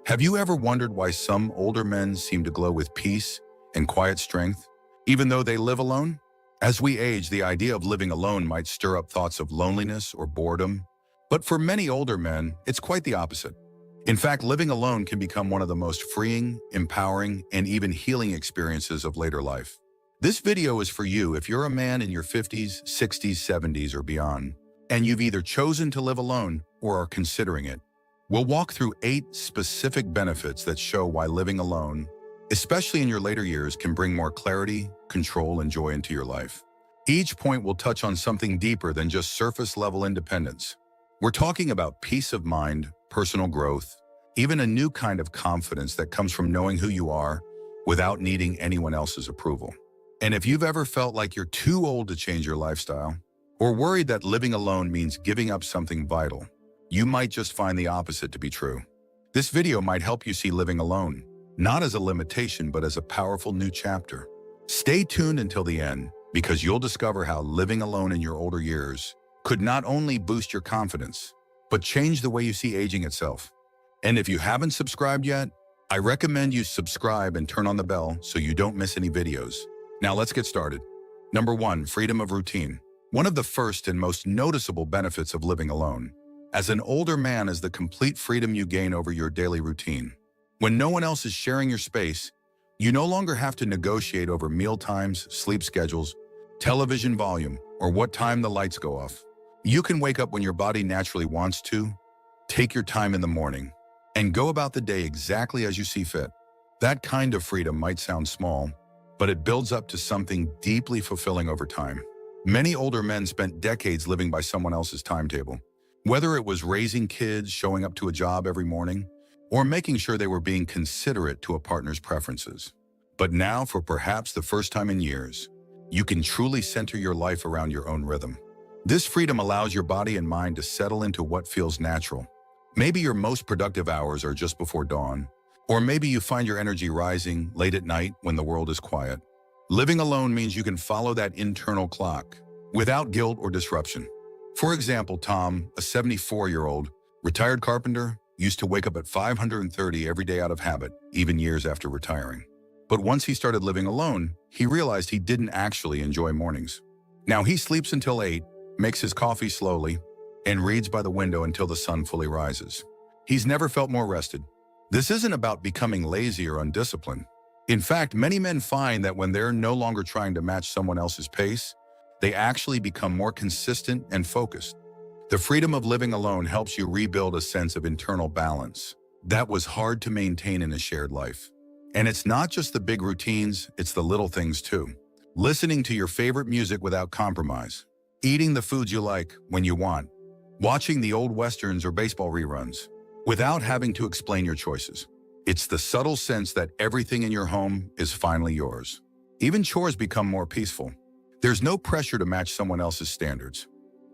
Have you ever wondered why some older men seem to glow with peace and quiet strength, even though they live alone? As we age, the idea of living alone might stir up thoughts of loneliness or boredom, but for many older men, it's quite the opposite. In fact, living alone can become one of the most freeing, empowering, and even healing experiences of later life. This video is for you if you're a man in your 50s, 60s, 70s, or beyond, and you've either chosen to live alone or are considering it. We'll walk through 8 specific benefits that show why living alone, especially in your later years, can bring more clarity, control, and joy into your life. Each point will touch on something deeper than just surface-level independence. We're talking about peace of mind, personal growth, even a new kind of confidence that comes from knowing who you are without needing anyone else's approval. And if you've ever felt like you're too old to change your lifestyle, or worried that living alone means giving up something vital, you might just find the opposite to be true. This video might help you see living alone, not as a limitation, but as a powerful new chapter. Stay tuned until the end, because you'll discover how living alone in your older years could not only boost your confidence, but change the way you see aging itself. And if you haven't subscribed yet, I recommend you subscribe and turn on the bell so you don't miss any videos. Now let's get started. Number 1, freedom of routine. One of the first and most noticeable benefits of living alone as an older man is the complete freedom you gain over your daily routine. When no one else is sharing your space, you no longer have to negotiate over meal times, sleep schedules, television volume, or what time the lights go off. You can wake up when your body naturally wants to, take your time in the morning, and go about the day exactly as you see fit. That kind of freedom might sound small, but it builds up to something deeply fulfilling over time. Many older men spent decades living by someone else's timetable. Whether it was raising kids, showing up to a job every morning, or making sure they were being considerate to a partner's preferences. But now, for perhaps the first time in years, you can truly center your life around your own rhythm. This freedom allows your body and mind to settle into what feels natural. Maybe your most productive hours are just before dawn, or maybe you find your energy rising late at night when the world is quiet. Living alone means you can follow that internal clock without guilt or disruption. For example, Tom, a 74-year-old retired carpenter, used to wake up at 5:30 every day out of habit, even years after retiring. But once he started living alone, he realized he didn't actually enjoy mornings. Now he sleeps until 8, makes his coffee slowly, and reads by the window until the sun fully rises. He's never felt more rested. This isn't about becoming lazy or undisciplined. In fact, many men find that when they're no longer trying to match someone else's pace, they actually become more consistent and focused. The freedom of living alone helps you rebuild a sense of internal balance that was hard to maintain in a shared life. And it's not just the big routines, it's the little things too. Listening to your favorite music without compromise, eating the foods you like when you want, watching the old westerns or baseball reruns without having to explain your choices. It's the subtle sense that everything in your home is finally yours. Even chores become more peaceful. There's no pressure to match someone else's standards.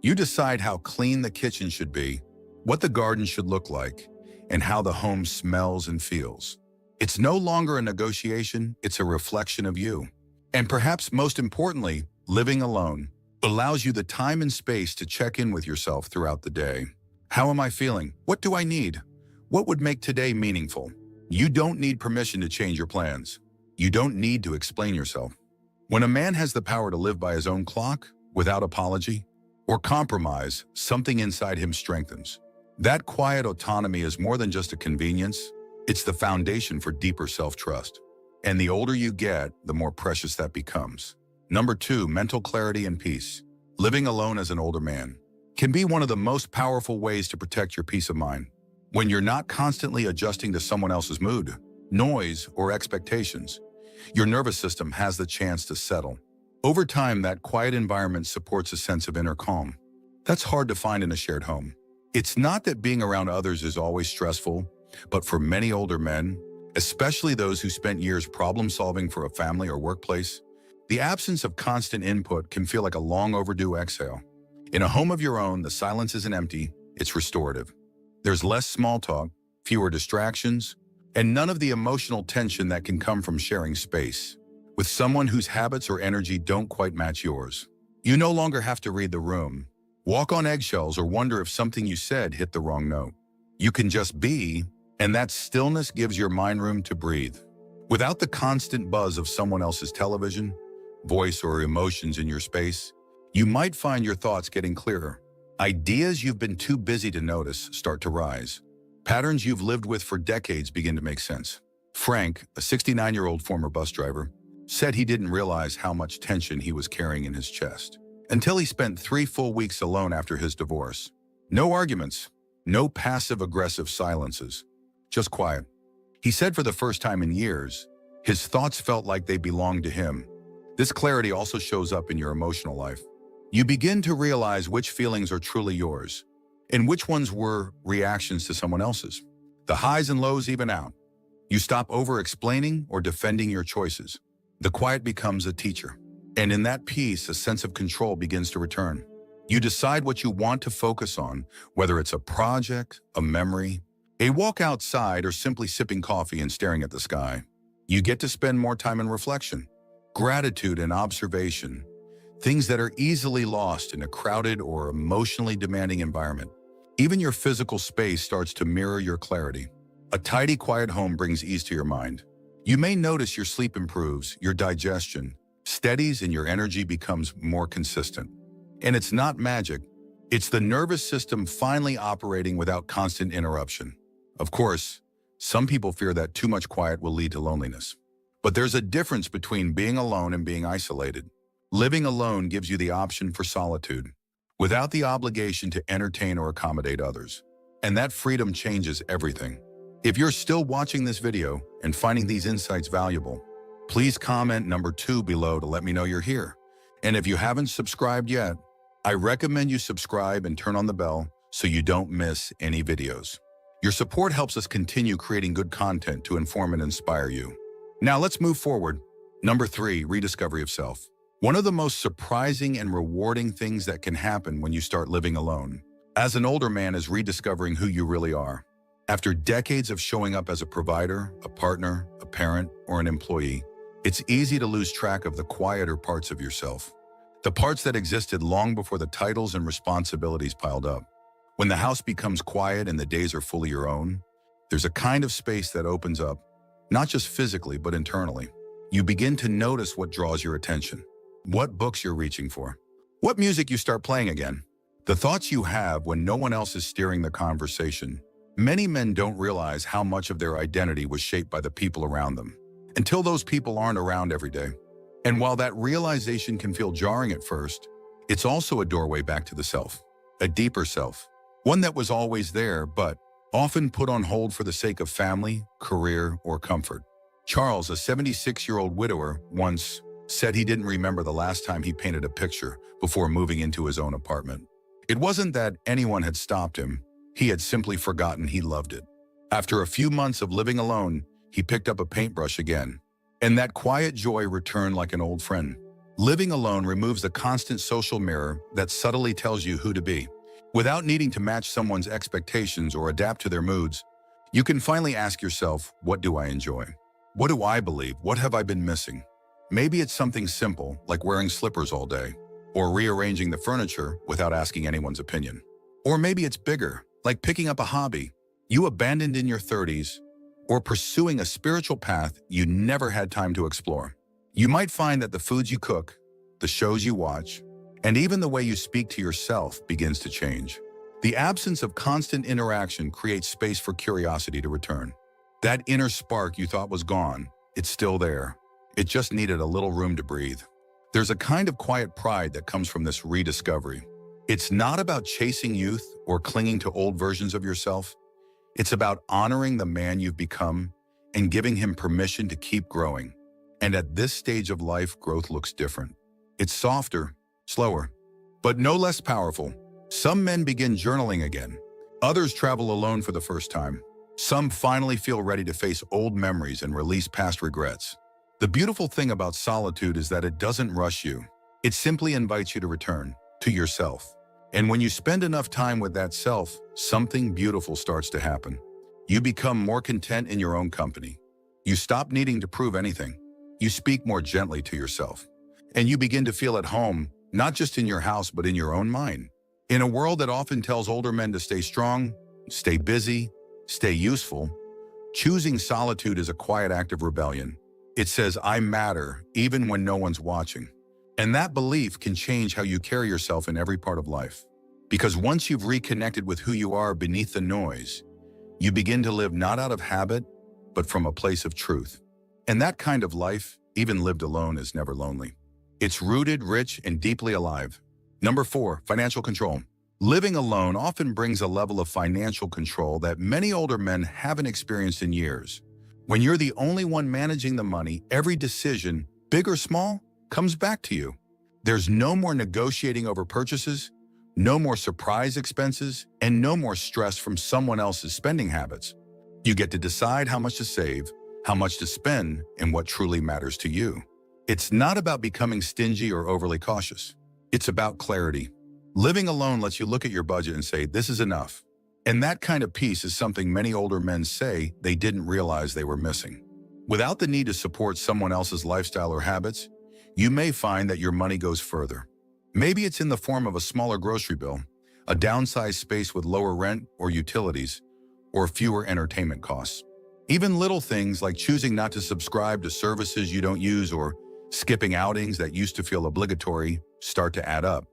You decide how clean the kitchen should be, what the garden should look like, and how the home smells and feels. It's no longer a negotiation, it's a reflection of you. And perhaps most importantly, living alone allows you the time and space to check in with yourself throughout the day. How am I feeling? What do I need? What would make today meaningful? You don't need permission to change your plans. You don't need to explain yourself. When a man has the power to live by his own clock, without apology or compromise, something inside him strengthens. That quiet autonomy is more than just a convenience. It's the foundation for deeper self-trust. And the older you get, the more precious that becomes. Number 2, mental clarity and peace. Living alone as an older man can be one of the most powerful ways to protect your peace of mind. When you're not constantly adjusting to someone else's mood, noise, or expectations, your nervous system has the chance to settle. Over time, that quiet environment supports a sense of inner calm. That's hard to find in a shared home. It's not that being around others is always stressful, but for many older men, especially those who spent years problem-solving for a family or workplace, the absence of constant input can feel like a long overdue exhale. In a home of your own, the silence isn't empty, it's restorative. There's less small talk, fewer distractions, and none of the emotional tension that can come from sharing space with someone whose habits or energy don't quite match yours. You no longer have to read the room, walk on eggshells, or wonder if something you said hit the wrong note. You can just be, And that stillness gives your mind room to breathe. Without the constant buzz of someone else's television, voice, or emotions in your space, you might find your thoughts getting clearer. Ideas you've been too busy to notice start to rise. Patterns you've lived with for decades begin to make sense. Frank, a 69-year-old former bus driver, said he didn't realize how much tension he was carrying in his chest until he spent 3 full weeks alone after his divorce. No arguments, no passive-aggressive silences, just quiet. He said for the first time in years, his thoughts felt like they belonged to him. This clarity also shows up in your emotional life. You begin to realize which feelings are truly yours and which ones were reactions to someone else's. The highs and lows even out. You stop over-explaining or defending your choices. The quiet becomes a teacher. And in that peace, a sense of control begins to return. You decide what you want to focus on, whether it's a project, a memory, a walk outside, or simply sipping coffee and staring at the sky. You get to spend more time in reflection, gratitude, and observation, things that are easily lost in a crowded or emotionally demanding environment. Even your physical space starts to mirror your clarity. A tidy, quiet home brings ease to your mind. You may notice your sleep improves, your digestion steadies, and your energy becomes more consistent. And it's not magic. It's the nervous system finally operating without constant interruption. Of course, some people fear that too much quiet will lead to loneliness. But there's a difference between being alone and being isolated. Living alone gives you the option for solitude, without the obligation to entertain or accommodate others. And that freedom changes everything. If you're still watching this video and finding these insights valuable, please comment number 2 below to let me know you're here. And if you haven't subscribed yet, I recommend you subscribe and turn on the bell so you don't miss any videos. Your support helps us continue creating good content to inform and inspire you. Now let's move forward. Number 3, rediscovery of self. One of the most surprising and rewarding things that can happen when you start living alone as an older man is rediscovering who you really are. After decades of showing up as a provider, a partner, a parent, or an employee, it's easy to lose track of the quieter parts of yourself. The parts that existed long before the titles and responsibilities piled up. When the house becomes quiet and the days are fully your own, there's a kind of space that opens up, not just physically, but internally. You begin to notice what draws your attention, what books you're reaching for, what music you start playing again, the thoughts you have when no one else is steering the conversation. Many men don't realize how much of their identity was shaped by the people around them, until those people aren't around every day. And while that realization can feel jarring at first, it's also a doorway back to the self, a deeper self, one that was always there, but often put on hold for the sake of family, career, or comfort. Charles, a 76-year-old widower, once said he didn't remember the last time he painted a picture before moving into his own apartment. It wasn't that anyone had stopped him. He had simply forgotten he loved it. After a few months of living alone, he picked up a paintbrush again, and that quiet joy returned like an old friend. Living alone removes the constant social mirror that subtly tells you who to be. Without needing to match someone's expectations or adapt to their moods, you can finally ask yourself, what do I enjoy? What do I believe? What have I been missing? Maybe it's something simple, like wearing slippers all day, or rearranging the furniture without asking anyone's opinion. Or maybe it's bigger, like picking up a hobby you abandoned in your 30s, or pursuing a spiritual path you never had time to explore. You might find that the foods you cook, the shows you watch, and even the way you speak to yourself begins to change. The absence of constant interaction creates space for curiosity to return. That inner spark you thought was gone, it's still there. It just needed a little room to breathe. There's a kind of quiet pride that comes from this rediscovery. It's not about chasing youth or clinging to old versions of yourself. It's about honoring the man you've become and giving him permission to keep growing. And at this stage of life, growth looks different. It's softer, slower, but no less powerful. Some men begin journaling again. Others travel alone for the first time. Some finally feel ready to face old memories and release past regrets. The beautiful thing about solitude is that it doesn't rush you. It simply invites you to return to yourself. And when you spend enough time with that self, something beautiful starts to happen. You become more content in your own company. You stop needing to prove anything. You speak more gently to yourself. And you begin to feel at home, not just in your house, but in your own mind. In a world that often tells older men to stay strong, stay busy, stay useful, Choosing solitude is a quiet act of rebellion. It says, I matter, even when no one's watching. And that belief can change how you carry yourself in every part of life. Because once you've reconnected with who you are beneath the noise, you begin to live not out of habit, but from a place of truth. And that kind of life, even lived alone, is never lonely. It's rooted, rich, and deeply alive. Number 4, financial control. Living alone often brings a level of financial control that many older men haven't experienced in years. When you're the only one managing the money, every decision, big or small, comes back to you. There's no more negotiating over purchases, no more surprise expenses, and no more stress from someone else's spending habits. You get to decide how much to save, how much to spend, and what truly matters to you. It's not about becoming stingy or overly cautious. It's about clarity. Living alone lets you look at your budget and say, this is enough. And that kind of peace is something many older men say they didn't realize they were missing. Without the need to support someone else's lifestyle or habits, you may find that your money goes further. Maybe it's in the form of a smaller grocery bill, a downsized space with lower rent or utilities, or fewer entertainment costs. Even little things like choosing not to subscribe to services you don't use or skipping outings that used to feel obligatory start to add up.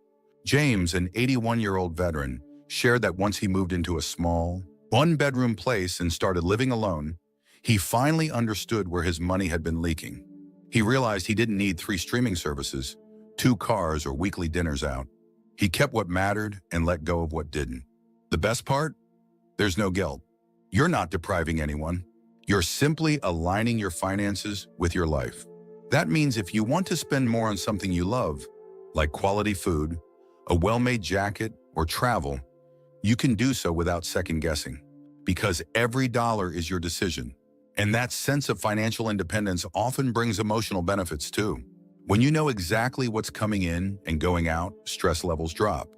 James, an 81-year-old veteran, shared that once he moved into a small, one-bedroom place and started living alone, he finally understood where his money had been leaking. He realized he didn't need 3 streaming services, 2 cars, or weekly dinners out. He kept what mattered and let go of what didn't. The best part? There's no guilt. You're not depriving anyone. You're simply aligning your finances with your life. That means if you want to spend more on something you love, like quality food, a well-made jacket, or travel, you can do so without second-guessing, because every dollar is your decision. And that sense of financial independence often brings emotional benefits too. When you know exactly what's coming in and going out, stress levels drop.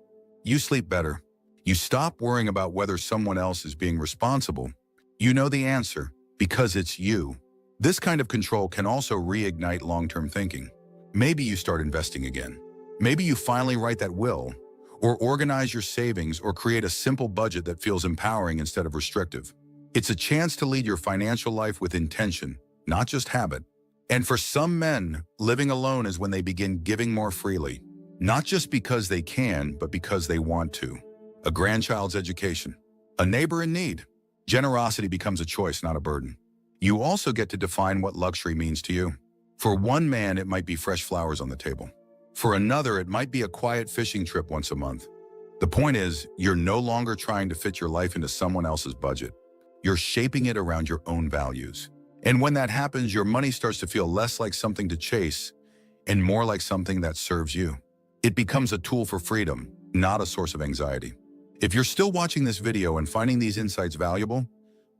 You sleep better. You stop worrying about whether someone else is being responsible. You know the answer, because it's you. This kind of control can also reignite long-term thinking. Maybe you start investing again. Maybe you finally write that will, or organize your savings, or create a simple budget that feels empowering instead of restrictive. It's a chance to lead your financial life with intention, not just habit. And for some men, living alone is when they begin giving more freely, not just because they can, but because they want to. A grandchild's education, a neighbor in need. Generosity becomes a choice, not a burden. You also get to define what luxury means to you. For one man, it might be fresh flowers on the table. For another, it might be a quiet fishing trip once a month. The point is, you're no longer trying to fit your life into someone else's budget. You're shaping it around your own values. And when that happens, your money starts to feel less like something to chase and more like something that serves you. It becomes a tool for freedom, not a source of anxiety. If you're still watching this video and finding these insights valuable,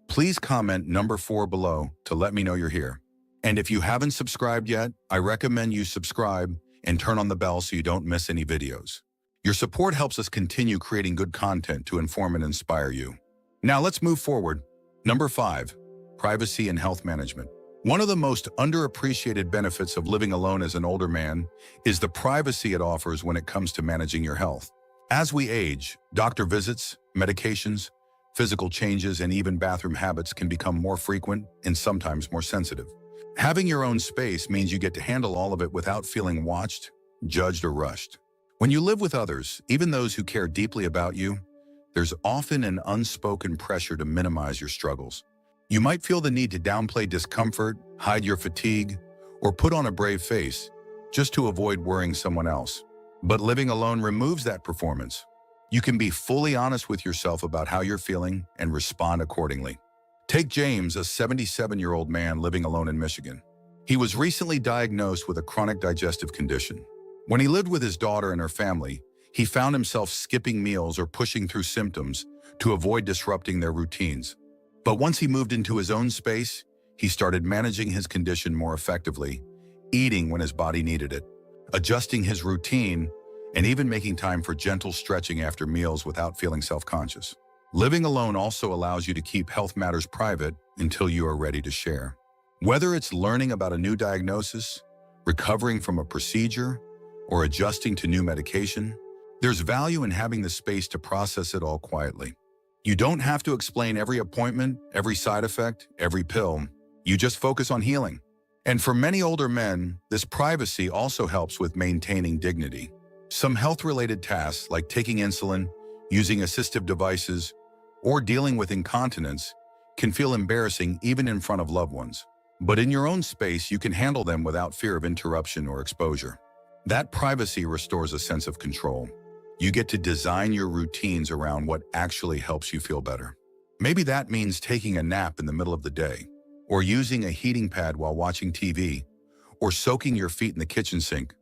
please comment number 4 below to let me know you're here. And if you haven't subscribed yet, I recommend you subscribe and turn on the bell so you don't miss any videos. Your support helps us continue creating good content to inform and inspire you. Now let's move forward. Number 5, privacy and health management. One of the most underappreciated benefits of living alone as an older man is the privacy it offers when it comes to managing your health. As we age, doctor visits, medications, physical changes, and even bathroom habits can become more frequent and sometimes more sensitive. Having your own space means you get to handle all of it without feeling watched, judged, or rushed. When you live with others, even those who care deeply about you, there's often an unspoken pressure to minimize your struggles. You might feel the need to downplay discomfort, hide your fatigue, or put on a brave face just to avoid worrying someone else. But living alone removes that performance. You can be fully honest with yourself about how you're feeling and respond accordingly. Take James, a 77-year-old man living alone in Michigan. He was recently diagnosed with a chronic digestive condition. When he lived with his daughter and her family, he found himself skipping meals or pushing through symptoms to avoid disrupting their routines. But once he moved into his own space, he started managing his condition more effectively, eating when his body needed it, adjusting his routine, and even making time for gentle stretching after meals without feeling self-conscious. Living alone also allows you to keep health matters private until you are ready to share. Whether it's learning about a new diagnosis, recovering from a procedure, or adjusting to new medication, there's value in having the space to process it all quietly. You don't have to explain every appointment, every side effect, every pill. You just focus on healing. And for many older men, this privacy also helps with maintaining dignity. Some health-related tasks like taking insulin, using assistive devices, or dealing with incontinence can feel embarrassing even in front of loved ones. But in your own space, you can handle them without fear of interruption or exposure. That privacy restores a sense of control. You get to design your routines around what actually helps you feel better. Maybe that means taking a nap in the middle of the day, or using a heating pad while watching TV, or soaking your feet in the kitchen sink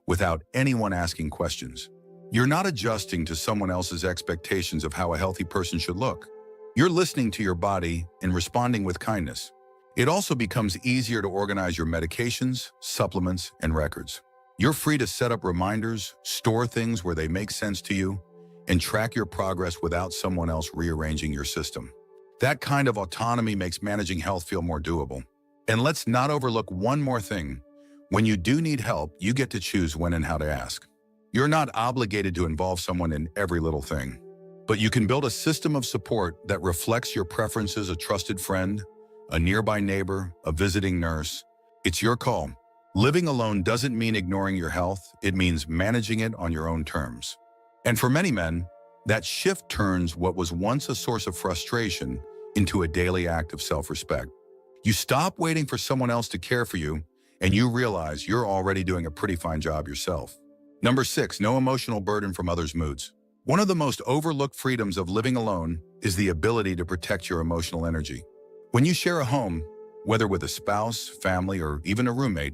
without anyone asking questions. You're not adjusting to someone else's expectations of how a healthy person should look. You're listening to your body and responding with kindness. It also becomes easier to organize your medications, supplements, and records. You're free to set up reminders, store things where they make sense to you, and track your progress without someone else rearranging your system. That kind of autonomy makes managing health feel more doable. And let's not overlook one more thing. When you do need help, you get to choose when and how to ask. You're not obligated to involve someone in every little thing, but you can build a system of support that reflects your preferences: a trusted friend, a nearby neighbor, a visiting nurse. It's your call. Living alone doesn't mean ignoring your health. It means managing it on your own terms. And for many men, that shift turns what was once a source of frustration into a daily act of self-respect. You stop waiting for someone else to care for you, and you realize you're already doing a pretty fine job yourself. Number 6, no emotional burden from others' moods. One of the most overlooked freedoms of living alone is the ability to protect your emotional energy. When you share a home, whether with a spouse, family, or even a roommate,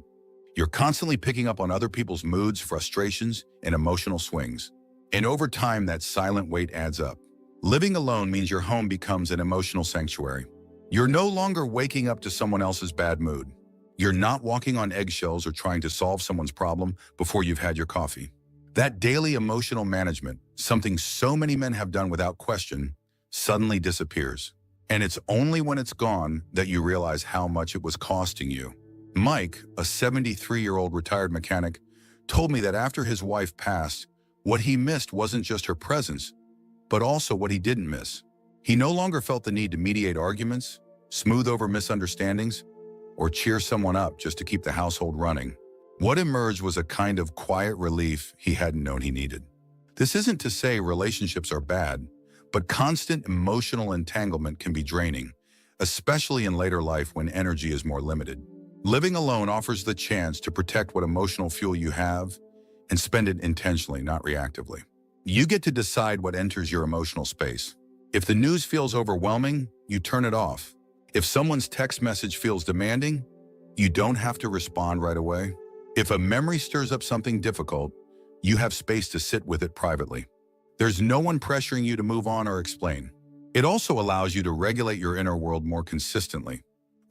you're constantly picking up on other people's moods, frustrations, and emotional swings. And over time, that silent weight adds up. Living alone means your home becomes an emotional sanctuary. You're no longer waking up to someone else's bad mood. You're not walking on eggshells or trying to solve someone's problem before you've had your coffee. That daily emotional management, something so many men have done without question, suddenly disappears. And it's only when it's gone that you realize how much it was costing you. Mike, a 73-year-old retired mechanic, told me that after his wife passed, what he missed wasn't just her presence, but also what he didn't miss. He no longer felt the need to mediate arguments, smooth over misunderstandings, or cheer someone up just to keep the household running. What emerged was a kind of quiet relief he hadn't known he needed. This isn't to say relationships are bad, but constant emotional entanglement can be draining, especially in later life when energy is more limited. Living alone offers the chance to protect what emotional fuel you have and spend it intentionally, not reactively. You get to decide what enters your emotional space. If the news feels overwhelming, you turn it off. If someone's text message feels demanding, you don't have to respond right away. If a memory stirs up something difficult, you have space to sit with it privately. There's no one pressuring you to move on or explain. It also allows you to regulate your inner world more consistently.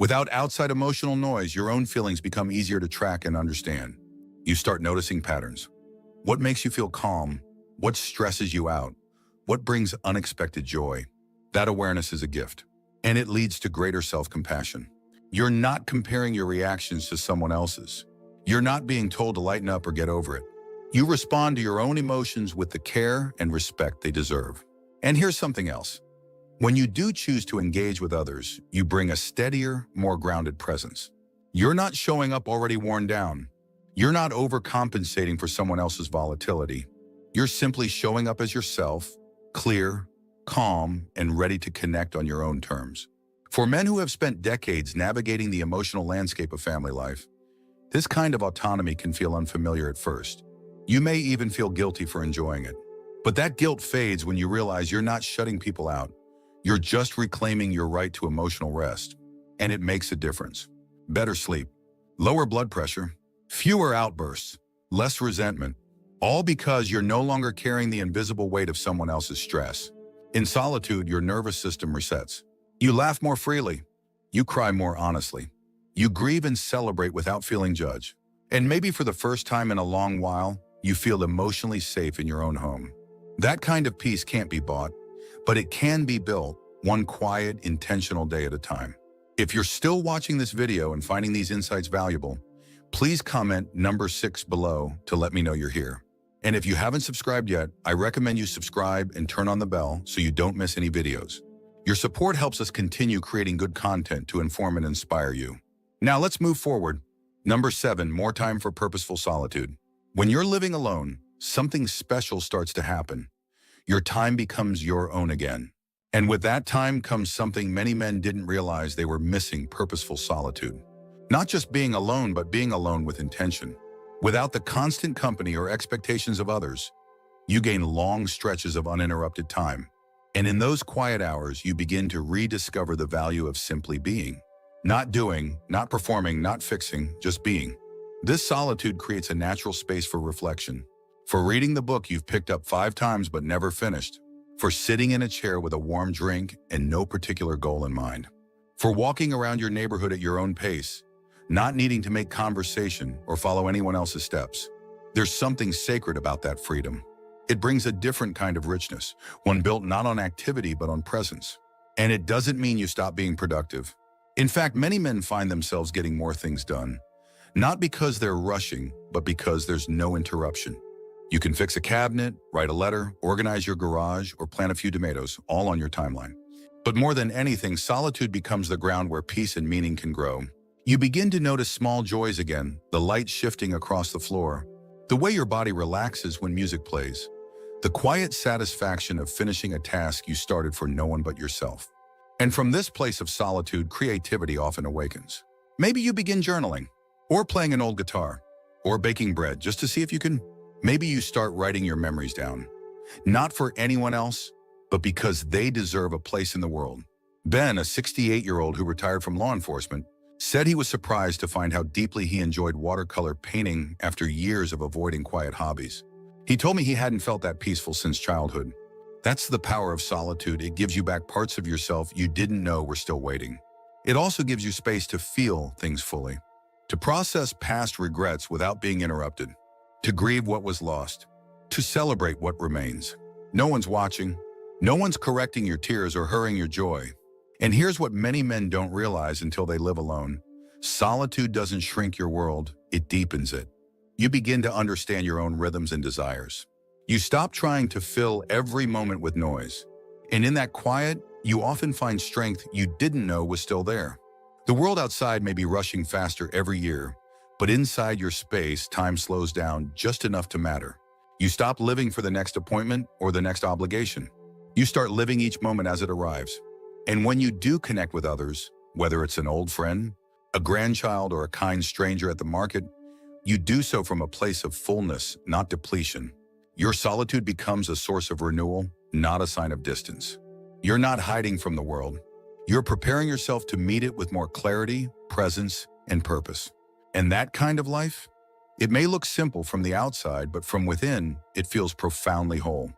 Without outside emotional noise, your own feelings become easier to track and understand. You start noticing patterns. What makes you feel calm? What stresses you out? What brings unexpected joy? That awareness is a gift, and it leads to greater self-compassion. You're not comparing your reactions to someone else's. You're not being told to lighten up or get over it. You respond to your own emotions with the care and respect they deserve. And here's something else. When you do choose to engage with others, you bring a steadier, more grounded presence. You're not showing up already worn down. You're not overcompensating for someone else's volatility. You're simply showing up as yourself, clear, calm, and ready to connect on your own terms. For men who have spent decades navigating the emotional landscape of family life, this kind of autonomy can feel unfamiliar at first. You may even feel guilty for enjoying it. But that guilt fades when you realize you're not shutting people out. You're just reclaiming your right to emotional rest, and it makes a difference. Better sleep, lower blood pressure, fewer outbursts, less resentment, all because you're no longer carrying the invisible weight of someone else's stress. In solitude, your nervous system resets. You laugh more freely. You cry more honestly. You grieve and celebrate without feeling judged. And maybe for the first time in a long while, you feel emotionally safe in your own home. That kind of peace can't be bought, but it can be built one quiet, intentional day at a time. If you're still watching this video and finding these insights valuable, please comment number 6 below to let me know you're here. And if you haven't subscribed yet, I recommend you subscribe and turn on the bell so you don't miss any videos. Your support helps us continue creating good content to inform and inspire you. Now let's move forward. Number 7, more time for purposeful solitude. When you're living alone, something special starts to happen. Your time becomes your own again. And with that time comes something many men didn't realize they were missing: purposeful solitude. Not just being alone, but being alone with intention. Without the constant company or expectations of others, you gain long stretches of uninterrupted time. And in those quiet hours, you begin to rediscover the value of simply being. Not doing, not performing, not fixing, just being. This solitude creates a natural space for reflection. For reading the book you've picked up 5 times but never finished. For sitting in a chair with a warm drink and no particular goal in mind. For walking around your neighborhood at your own pace, not needing to make conversation or follow anyone else's steps. There's something sacred about that freedom. It brings a different kind of richness, one built not on activity but on presence. And it doesn't mean you stop being productive. In fact, many men find themselves getting more things done, not because they're rushing, but because there's no interruption. You can fix a cabinet, write a letter, organize your garage, or plant a few tomatoes, all on your timeline. But more than anything, solitude becomes the ground where peace and meaning can grow. You begin to notice small joys again, the light shifting across the floor, the way your body relaxes when music plays, the quiet satisfaction of finishing a task you started for no one but yourself. And from this place of solitude, creativity often awakens. Maybe you begin journaling, or playing an old guitar, or baking bread just to see if you can. Maybe you start writing your memories down, not for anyone else, but because they deserve a place in the world. Ben, a 68-year-old who retired from law enforcement, said he was surprised to find how deeply he enjoyed watercolor painting after years of avoiding quiet hobbies. He told me he hadn't felt that peaceful since childhood. That's the power of solitude. It gives you back parts of yourself you didn't know were still waiting. It also gives you space to feel things fully, to process past regrets without being interrupted, to grieve what was lost, to celebrate what remains. No one's watching. No one's correcting your tears or hurrying your joy. And here's what many men don't realize until they live alone. Solitude doesn't shrink your world, it deepens it. You begin to understand your own rhythms and desires. You stop trying to fill every moment with noise. And in that quiet, you often find strength you didn't know was still there. The world outside may be rushing faster every year, but inside your space, time slows down just enough to matter. You stop living for the next appointment or the next obligation. You start living each moment as it arrives. And when you do connect with others, whether it's an old friend, a grandchild, or a kind stranger at the market, you do so from a place of fullness, not depletion. Your solitude becomes a source of renewal, not a sign of distance. You're not hiding from the world. You're preparing yourself to meet it with more clarity, presence, and purpose. And that kind of life? It may look simple from the outside, but from within, it feels profoundly whole.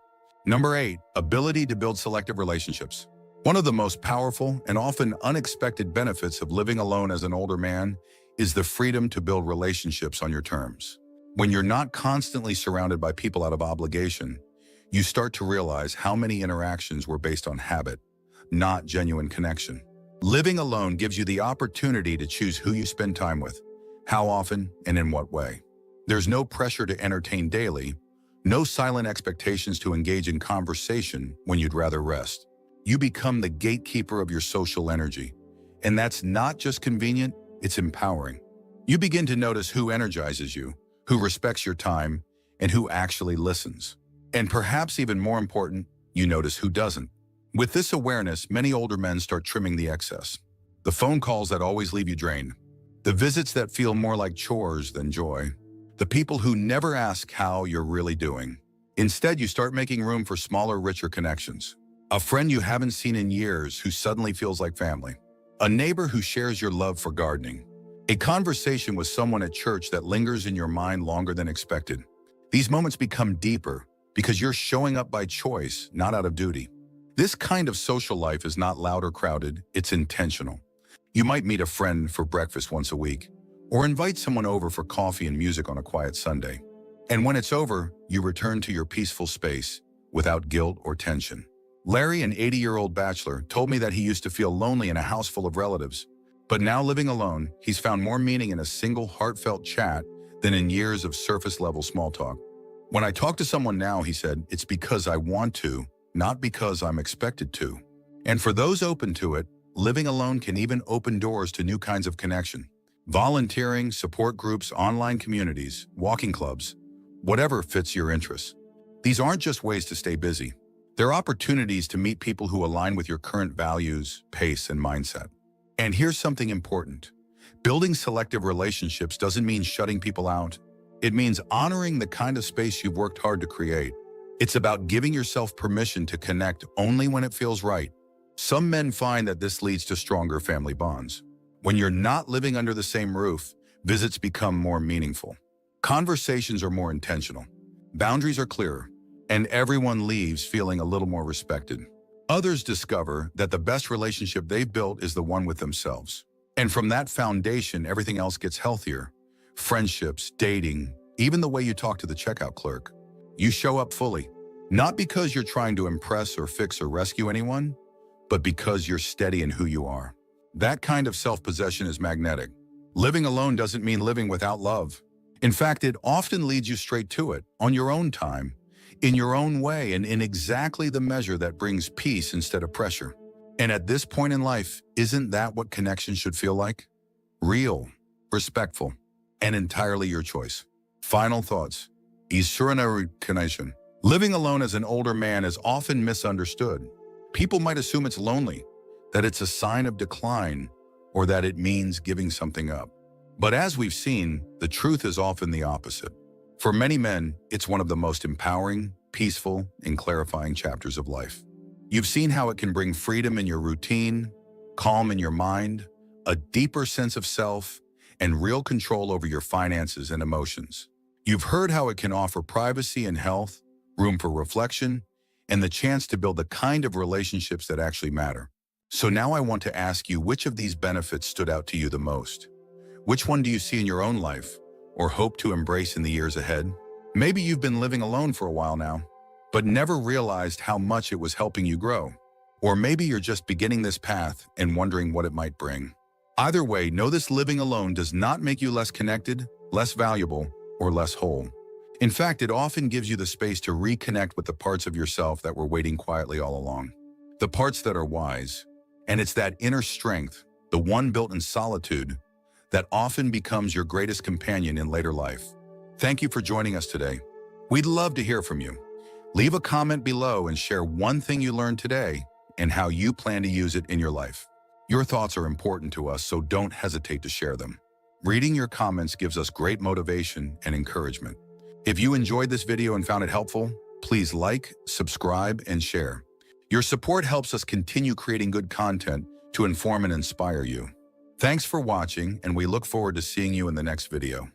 Number 8, ability to build selective relationships. One of the most powerful and often unexpected benefits of living alone as an older man is the freedom to build relationships on your terms. When you're not constantly surrounded by people out of obligation, you start to realize how many interactions were based on habit, not genuine connection. Living alone gives you the opportunity to choose who you spend time with, how often, and in what way. There's no pressure to entertain daily, no silent expectations to engage in conversation when you'd rather rest. You become the gatekeeper of your social energy. And that's not just convenient, it's empowering. You begin to notice who energizes you, who respects your time, and who actually listens. And perhaps even more important, you notice who doesn't. With this awareness, many older men start trimming the excess. The phone calls that always leave you drained. The visits that feel more like chores than joy. The people who never ask how you're really doing. Instead, you start making room for smaller, richer connections. A friend you haven't seen in years who suddenly feels like family. A neighbor who shares your love for gardening. A conversation with someone at church that lingers in your mind longer than expected. These moments become deeper because you're showing up by choice, not out of duty. This kind of social life is not loud or crowded, it's intentional. You might meet a friend for breakfast once a week, or invite someone over for coffee and music on a quiet Sunday. And when it's over, you return to your peaceful space without guilt or tension. Larry, an 80-year-old bachelor, told me that he used to feel lonely in a house full of relatives. But now living alone, he's found more meaning in a single heartfelt chat than in years of surface-level small talk. When I talk to someone now, he said, it's because I want to, not because I'm expected to. And for those open to it, living alone can even open doors to new kinds of connection. Volunteering, support groups, online communities, walking clubs, whatever fits your interests. These aren't just ways to stay busy. They're opportunities to meet people who align with your current values, pace, and mindset. And here's something important. Building selective relationships doesn't mean shutting people out. It means honoring the kind of space you've worked hard to create. It's about giving yourself permission to connect only when it feels right. Some men find that this leads to stronger family bonds. When you're not living under the same roof, visits become more meaningful. Conversations are more intentional. Boundaries are clearer, and everyone leaves feeling a little more respected. Others discover that the best relationship they've built is the one with themselves. And from that foundation, everything else gets healthier. Friendships, dating, even the way you talk to the checkout clerk. You show up fully, not because you're trying to impress or fix or rescue anyone, but because you're steady in who you are. That kind of self-possession is magnetic. Living alone doesn't mean living without love. In fact, it often leads you straight to it, on your own time, in your own way, and in exactly the measure that brings peace instead of pressure. And at this point in life, isn't that what connection should feel like? Real, respectful, and entirely your choice. Final thoughts. Isurana connection. Living alone as an older man is often misunderstood. People might assume it's lonely, that it's a sign of decline, or that it means giving something up. But as we've seen, the truth is often the opposite. For many men, it's one of the most empowering, peaceful, and clarifying chapters of life. You've seen how it can bring freedom in your routine, calm in your mind, a deeper sense of self, and real control over your finances and emotions. You've heard how it can offer privacy and health, room for reflection, and the chance to build the kind of relationships that actually matter. So now I want to ask you, which of these benefits stood out to you the most? Which one do you see in your own life, or hope to embrace in the years ahead? Maybe you've been living alone for a while now, but never realized how much it was helping you grow. Or maybe you're just beginning this path and wondering what it might bring. Either way, know this: living alone does not make you less connected, less valuable, or less whole. In fact, it often gives you the space to reconnect with the parts of yourself that were waiting quietly all along. The parts that are wise. And it's that inner strength, the one built in solitude, that often becomes your greatest companion in later life. Thank you for joining us today. We'd love to hear from you. Leave a comment below and share one thing you learned today and how you plan to use it in your life. Your thoughts are important to us, so don't hesitate to share them. Reading your comments gives us great motivation and encouragement. If you enjoyed this video and found it helpful, please like, subscribe, and share. Your support helps us continue creating good content to inform and inspire you. Thanks for watching, and we look forward to seeing you in the next video.